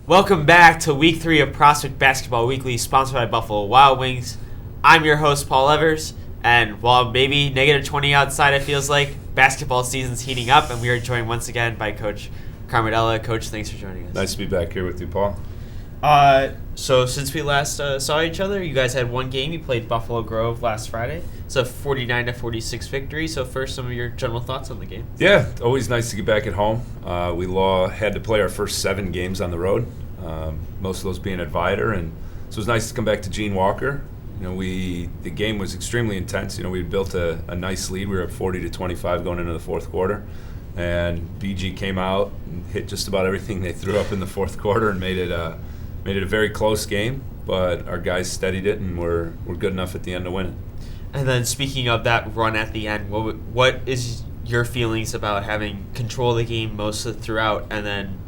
Welcome back to Week 3 of Prospect Basketball Weekly, sponsored by Buffalo Wild Wings. I'm your host, Paul Evers, and while maybe negative 20 outside, it feels like basketball season's heating up, and we are joined once again by Coach Carmodella. Coach, thanks for joining us. Nice to be back here with you, Paul. So since we last saw each other, you guys had one game. You played Buffalo Grove last Friday. It's a 49-46 victory. So first, some of your general thoughts on the game. Yeah, always nice to get back at home. We had to play our first 7 games on the road, most of those being at Viator, and so it was nice to come back to Gene Walker. The game was extremely intense. We had built a nice lead. We were at 40-25 going into the fourth quarter, and BG came out and hit just about everything they threw up in the fourth quarter and made it a very close game. But our guys steadied it, and we're good enough at the end to win it. And then speaking of that run at the end, what is your feelings about having control of the game most throughout, and then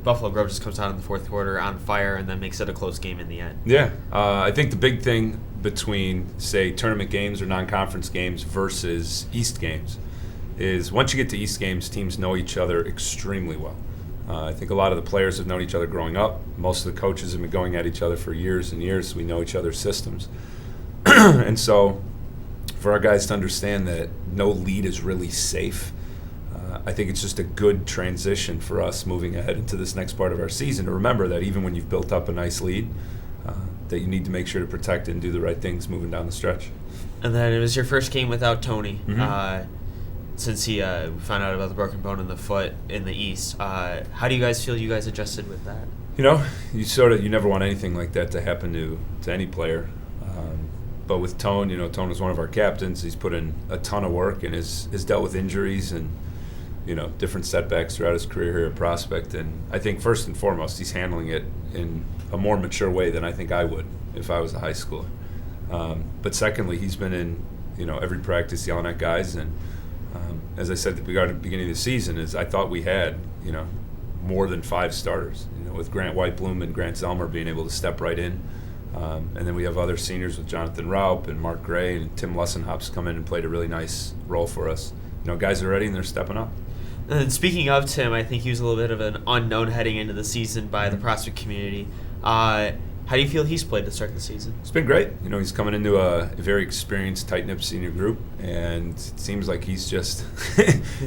Buffalo Grove just comes out in the fourth quarter on fire and then makes it a close game in the end? Yeah, I think the big thing between, say, tournament games or non-conference games versus East games is once you get to East games, teams know each other extremely well. I think a lot of the players have known each other growing up. Most of the coaches have been going at each other for years and years, so we know each other's systems. And so for our guys to understand that no lead is really safe, I think it's just a good transition for us moving ahead into this next part of our season to remember that even when you've built up a nice lead, that you need to make sure to protect it and do the right things moving down the stretch. And then it was your first game without Tony. Mm-hmm. Since we found out about the broken bone in the foot in the East. How do you guys feel you guys adjusted with that? You never want anything like that to happen to any player. But with Tone, Tone was one of our captains. He's put in a ton of work and has dealt with injuries and, different setbacks throughout his career here at Prospect. And I think first and foremost, he's handling it in a more mature way than I think I would if I was a high schooler. But secondly, he's been in, every practice yelling at guys. And as I said at the beginning of the season, I thought we had, more than 5 starters, with Grant Whitebloom and Grant Zelmer being able to step right in. And then we have other seniors with Jonathan Raup and Mark Gray and Tim Lussenhops come in and played a really nice role for us. Guys are ready and they're stepping up. And speaking of Tim, I think he was a little bit of an unknown heading into the season by the Prospect community. How do you feel he's played to start the season? It's been great. He's coming into a very experienced, tight-knit senior group, and it seems like he's just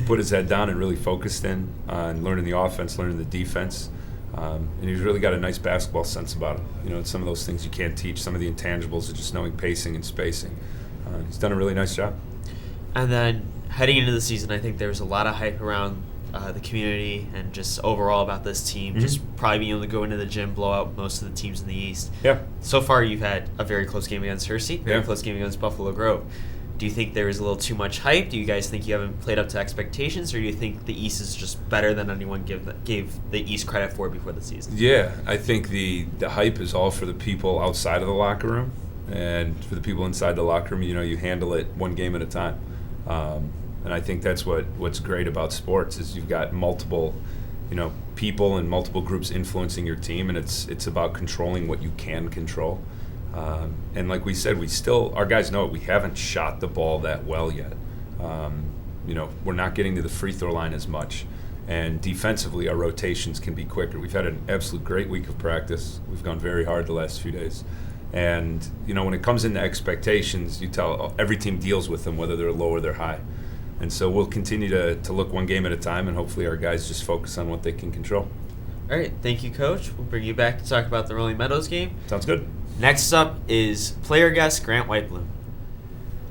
put his head down and really focused in on learning the offense, learning the defense. And he's really got a nice basketball sense about him. It's some of those things you can't teach, some of the intangibles of just knowing pacing and spacing. He's done a really nice job. And then heading into the season, I think there was a lot of hype around the community and just overall about this team, just probably being able to go into the gym, blow out most of the teams in the East. Yeah. So far, you've had a very close game against Hershey, very close game against Buffalo Grove. Do you think there was a little too much hype? Do you guys think you haven't played up to expectations, or do you think the East is just better than anyone gave the East credit for before the season? Yeah, I think the hype is all for the people outside of the locker room, and for the people inside the locker room, you handle it one game at a time. And I think that's what's great about sports is you've got multiple, people and multiple groups influencing your team, and it's about controlling what you can control. And like we said, our guys know it. We haven't shot the ball that well yet. We're not getting to the free throw line as much. And defensively, our rotations can be quicker. We've had an absolute great week of practice. We've gone very hard the last few days. And, when it comes into expectations, every team deals with them, whether they're low or they're high. And so we'll continue to look one game at a time, and hopefully our guys just focus on what they can control. All right. Thank you, Coach. We'll bring you back to talk about the Rolling Meadows game. Sounds good. Next up is player guest Grant Whitebloom.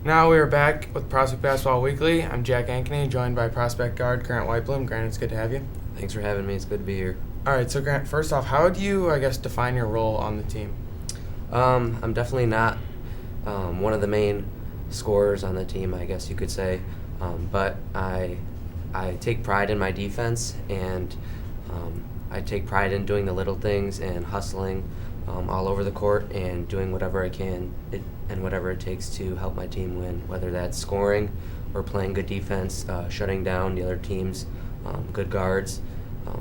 Now we are back with Prospect Basketball Weekly. I'm Jack Ankeny, joined by prospect guard Grant Whitebloom. Grant, it's good to have you. Thanks for having me. It's good to be here. All right, so Grant, first off, how do you, define your role on the team? I'm definitely not one of the main scorers on the team, I guess you could say. But I take pride in my defense, and I take pride in doing the little things and hustling all over the court and doing whatever I can and whatever it takes to help my team win, whether that's scoring or playing good defense, shutting down the other team's good guards,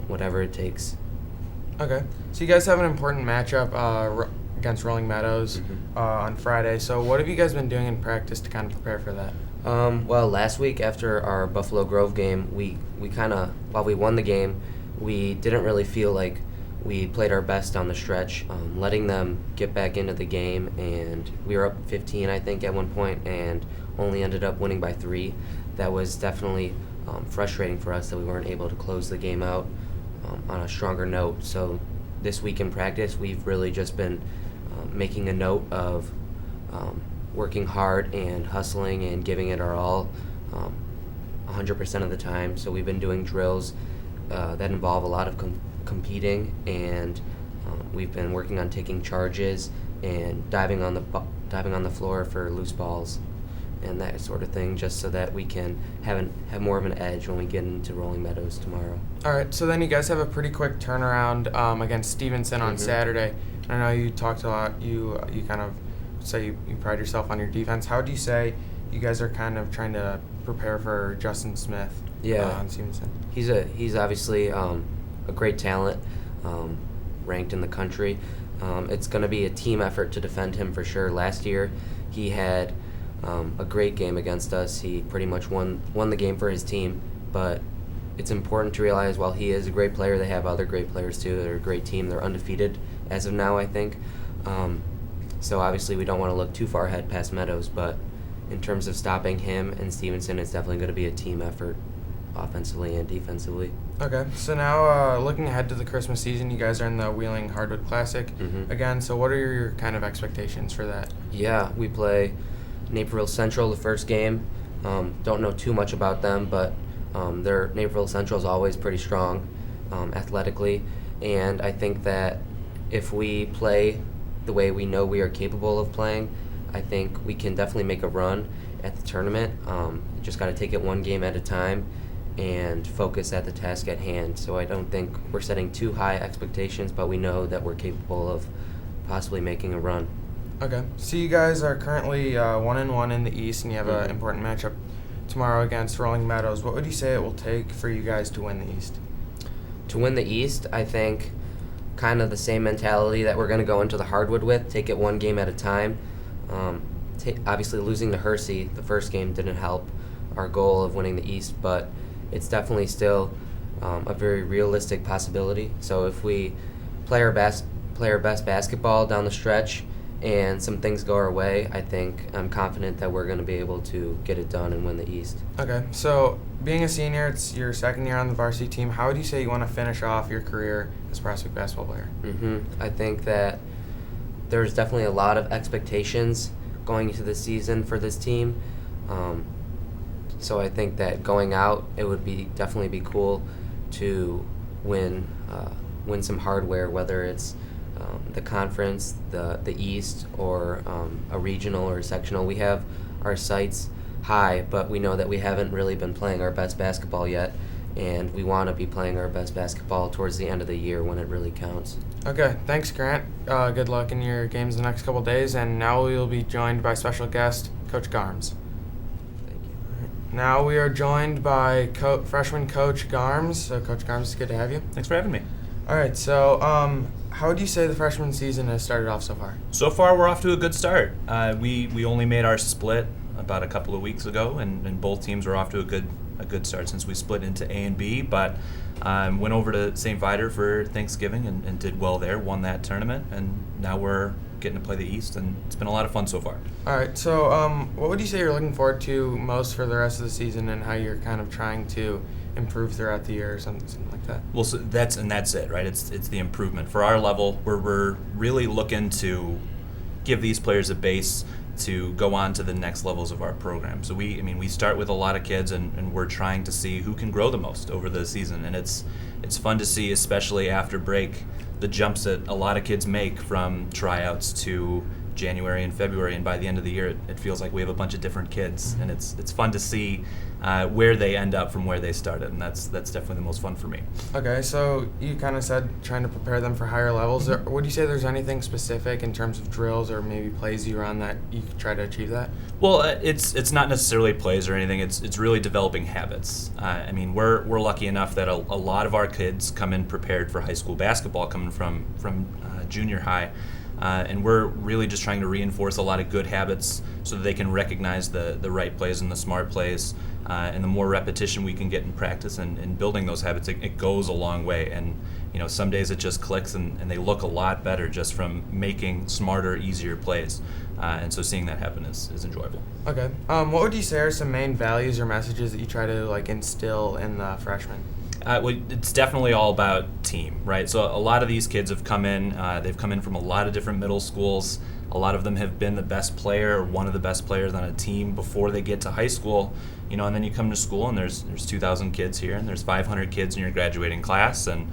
whatever it takes. Okay. So you guys have an important matchup against Rolling Meadows on Friday. So what have you guys been doing in practice to kind of prepare for that? Well, last week after our Buffalo Grove game, we kind of, while we won the game, we didn't really feel like we played our best down the stretch, letting them get back into the game, and we were up 15, I think, at one point, and only ended up winning by 3. That was definitely frustrating for us that we weren't able to close the game out on a stronger note. So this week in practice, we've really just been making a note of working hard and hustling and giving it our all 100% of the time. So we've been doing drills that involve a lot of competing, and we've been working on taking charges and diving on the floor for loose balls and that sort of thing, just so that we can have more of an edge when we get into Rolling Meadows tomorrow. All right, so then you guys have a pretty quick turnaround against Stevenson on Saturday. I know you talked a lot. You kind of say you pride yourself on your defense. How would you say you guys are kind of trying to prepare for Justin Smith on Stevenson? He's obviously a great talent, ranked in the country. It's going to be a team effort to defend him for sure. Last year, he had a great game against us. He pretty much won the game for his team, but it's important to realize while he is a great player, they have other great players too. They're a great team. They're undefeated as of now, I think. So obviously we don't want to look too far ahead past Meadows, but in terms of stopping him and Stevenson, it's definitely going to be a team effort offensively and defensively. Okay, so now looking ahead to the Christmas season, you guys are in the Wheeling Hardwood Classic again, so what are your kind of expectations for that? Yeah, we play Naperville Central the first game. Don't know too much about them, but Naperville Central is always pretty strong athletically, and I think that if we play the way we know we are capable of playing, I think we can definitely make a run at the tournament. Just got to take it one game at a time and focus at the task at hand. So I don't think we're setting too high expectations, but we know that we're capable of possibly making a run. Okay, so you guys are currently 1-1 in the East, and you have an important matchup tomorrow against Rolling Meadows. What would you say it will take for you guys to win the East? To win the East, I think kind of the same mentality that we're going to go into the Hardwood with, take it one game at a time. Obviously losing to Hersey the first game didn't help our goal of winning the East, but it's definitely still a very realistic possibility. So if we play our best basketball down the stretch and some things go our way, I'm confident that we're going to be able to get it done and win the East. Okay, so being a senior, it's your second year on the varsity team. How would you say you want to finish off your career as a prospect basketball player? I think that there's definitely a lot of expectations going into the season for this team. So I think that going out, it would definitely be cool to win some hardware, whether it's the conference, the East, or a regional or a sectional. We have our sights high, but we know that we haven't really been playing our best basketball yet, and we want to be playing our best basketball towards the end of the year when it really counts. Okay, thanks, Grant. Good luck in your games the next couple days, and now we will be joined by special guest Coach Garms. Thank you. Now we are joined by freshman Coach Garms. So, Coach Garms, it's good to have you. Thanks for having me. All right, so how would you say the freshman season has started off so far? So far, we're off to a good start. We only made our split about a couple of weeks ago, and both teams were off to a good start since we split into A and B. But went over to St. Viator for Thanksgiving and did well there, won that tournament, and now we're getting to play the East, and it's been a lot of fun so far. All right, so what would you say you're looking forward to most for the rest of the season, and how you're kind of trying to improve throughout the year or something like that? Well, so that's it, right? It's the improvement. For our level, we're really looking to give these players a base to go on to the next levels of our program. So we start with a lot of kids, and we're trying to see who can grow the most over the season. And it's fun to see, especially after break, the jumps that a lot of kids make from tryouts to January and February, and by the end of the year, it feels like we have a bunch of different kids, and it's fun to see where they end up from where they started, and that's definitely the most fun for me. Okay, so you kind of said trying to prepare them for higher levels. Would you say there's anything specific in terms of drills or maybe plays you run that you try to achieve that? Well, it's not necessarily plays or anything. It's really developing habits. We're lucky enough that a lot of our kids come in prepared for high school basketball, coming from junior high. And we're really just trying to reinforce a lot of good habits so that they can recognize the right plays and the smart plays. And the more repetition we can get in practice and building those habits, it goes a long way. And some days it just clicks and they look a lot better just from making smarter, easier plays. And so seeing that happen is enjoyable. Okay. What would you say are some main values or messages that you try to instill in the freshmen? Well, it's definitely all about team, right? So a lot of these kids have come in. They've come in from a lot of different middle schools. A lot of them have been the best player or one of the best players on a team before they get to high school. And then you come to school and there's 2,000 kids here and there's 500 kids in your graduating class, and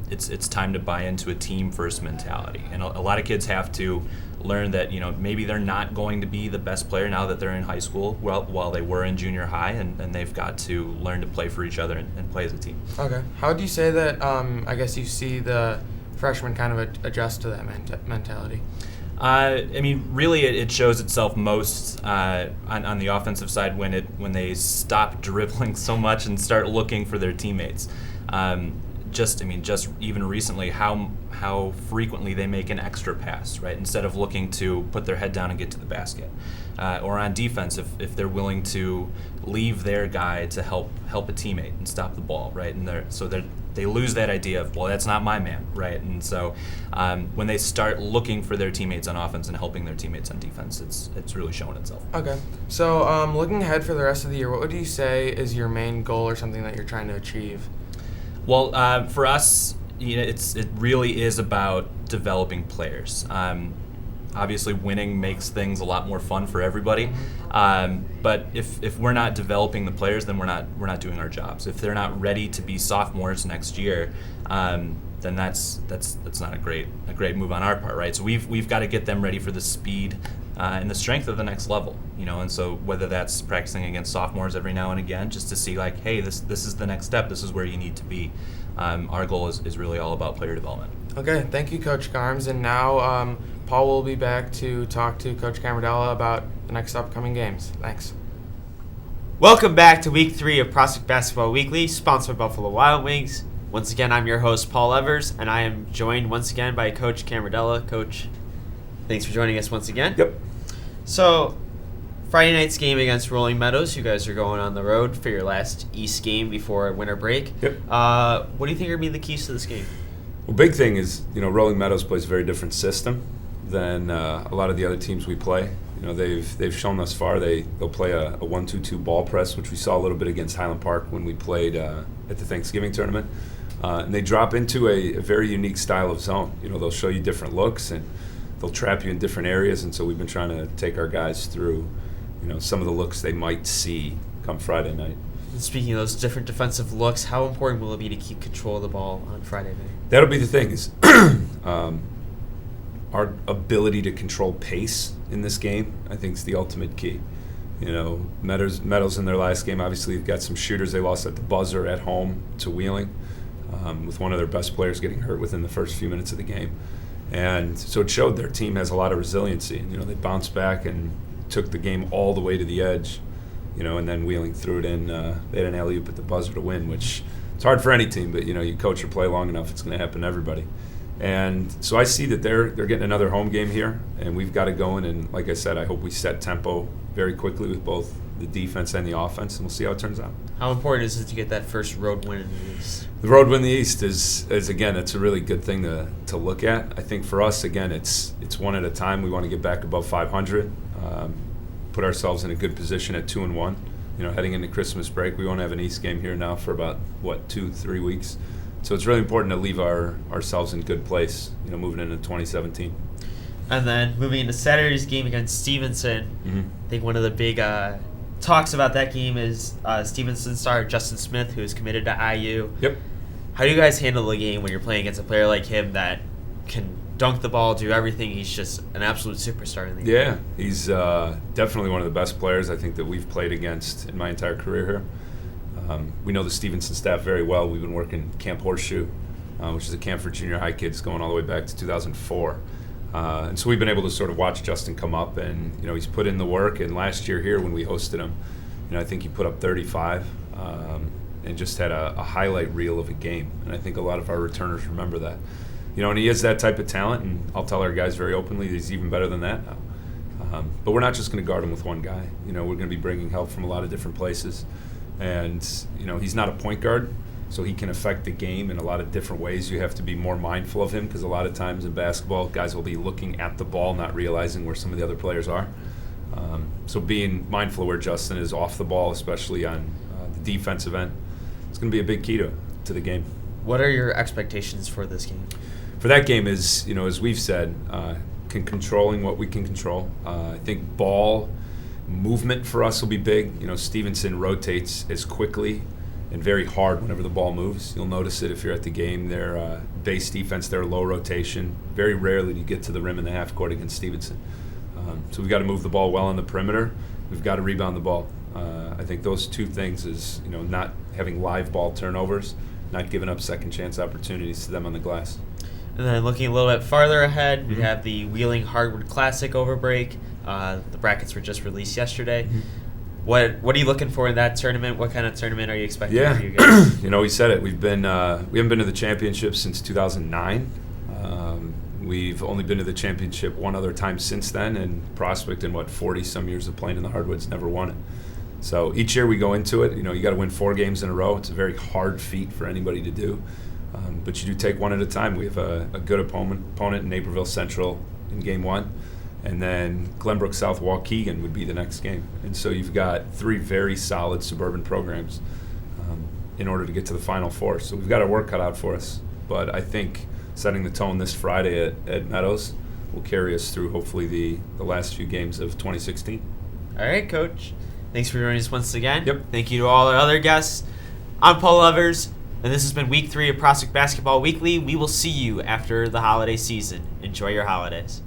it's time to buy into a team first mentality. And a lot of kids have to learn that maybe they're not going to be the best player now that they're in high school while they were in junior high, and they've got to learn to play for each other and play as a team. Okay. How would you say that I guess you see the freshmen kind of adjust to that mentality? Really, it shows itself most on the offensive side when they stop dribbling so much and start looking for their teammates. Just even recently, how frequently they make an extra pass, right? Instead of looking to put their head down and get to the basket, or on defense, if they're willing to leave their guy to help a teammate and stop the ball, right? And they lose that idea of, well, that's not my man, right? And so when they start looking for their teammates on offense and helping their teammates on defense, it's really showing itself. Okay. So looking ahead for the rest of the year, what would you say is your main goal or something that you're trying to achieve? Well, for us, it really is about developing players. Obviously, winning makes things a lot more fun for everybody. But if we're not developing the players, then we're not doing our jobs. If they're not ready to be sophomores next year, then that's not a great move on our part, right? So we've got to get them ready for the speed and the strength of the next level, And so whether that's practicing against sophomores every now and again, just to see hey, this is the next step. This is where you need to be. Our goal is really all about player development. Okay, thank you, Coach Garms. And now Paul will be back to talk to Coach Camardella about the next upcoming games. Thanks. Welcome back to Week 3 of Prospect Basketball Weekly, sponsored by Buffalo Wild Wings. Once again, I'm your host, Paul Evers, and I am joined once again by Coach Camardella. Coach, thanks for joining us once again. Yep. So, Friday night's game against Rolling Meadows. You guys are going on the road for your last East game before winter break. Yep. What do you think are going to be the keys to this game? Well, big thing is, Rolling Meadows plays a very different system than a lot of the other teams we play. They've shown thus far they'll play a 1-2-2 ball press, which we saw a little bit against Highland Park when we played at the Thanksgiving tournament. And they drop into a very unique style of zone. They'll show you different looks and they'll trap you in different areas. And so we've been trying to take our guys through, some of the looks they might see come Friday night. And speaking of those different defensive looks, how important will it be to keep control of the ball on Friday night? That'll be the thing is our ability to control pace in this game, I think, is the ultimate key. Meadows in their last game, obviously, they've got some shooters they lost at the buzzer at home to Wheeling, with one of their best players getting hurt within the first few minutes of the game. And so it showed their team has a lot of resiliency. They bounced back and took the game all the way to the edge, and then Wheeling threw it in. They had an alley-oop at the buzzer to win, which it's hard for any team, but, you coach or play long enough, it's going to happen to everybody. And so I see that they're getting another home game here, and we've got to go in and, like I said, I hope we set tempo very quickly with both the defense and the offense, and we'll see how it turns out. How important is it to get that first road win in the East? The road win in the East is again, it's a really good thing to look at. I think for us, again, it's one at a time. We want to get back above 500, put ourselves in a good position at 2-1. Heading into Christmas break, we won't have an East game here now for about, 2-3 weeks. So it's really important to leave ourselves in good place, moving into 2017. And then moving into Saturday's game against Stevenson, I think one of the big talks about that game is Stevenson star Justin Smith, who is committed to IU. Yep. How do you guys handle the game when you're playing against a player like him that can dunk the ball, do everything? He's just an absolute superstar in the game. Yeah, he's definitely one of the best players I think that we've played against in my entire career here. We know the Stevenson staff very well. We've been working Camp Horseshoe, which is a camp for junior high kids going all the way back to 2004. And so we've been able to sort of watch Justin come up, and he's put in the work. And last year here when we hosted him, I think he put up 35 and just had a highlight reel of a game. And I think a lot of our returners remember that. and he is that type of talent, and I'll tell our guys very openly he's even better than that now. But we're not just going to guard him with one guy. We're going to be bringing help from a lot of different places. And, he's not a point guard, so he can affect the game in a lot of different ways. You have to be more mindful of him because a lot of times in basketball, guys will be looking at the ball, not realizing where some of the other players are. So being mindful of where Justin is off the ball, especially on the defensive end, it's going to be a big key to the game. What are your expectations for this game? For that game is, as we've said, controlling what we can control. I think ball movement for us will be big. Stevenson rotates as quickly and very hard whenever the ball moves. You'll notice it if you're at the game. Their base defense, their low rotation. Very rarely do you get to the rim in the half court against Stevenson. So we've got to move the ball well on the perimeter. We've got to rebound the ball. I think those two things is, not having live ball turnovers, not giving up second chance opportunities to them on the glass. And then looking a little bit farther ahead, we have the Wheeling Hardwood Classic over break. The brackets were just released yesterday. What are you looking for in that tournament? What kind of tournament are you expecting for you guys? We said it. We haven't been to the championship since 2009. We've only been to the championship one other time since then, and Prospect in 40-some years of playing in the Hardwoods never won it. So each year we go into it. You got to win 4 games in a row. It's a very hard feat for anybody to do. But you do take one at a time. We have a good opponent in Naperville Central in game 1, and then Glenbrook South Waukegan would be the next game. And so you've got 3 very solid suburban programs in order to get to the Final Four. So we've got our work cut out for us. But I think setting the tone this Friday at Meadows will carry us through hopefully the last few games of 2016. All right, Coach. Thanks for joining us once again. Yep. Thank you to all our other guests. I'm Paul Evers, and this has been Week 3 of Prospect Basketball Weekly. We will see you after the holiday season. Enjoy your holidays.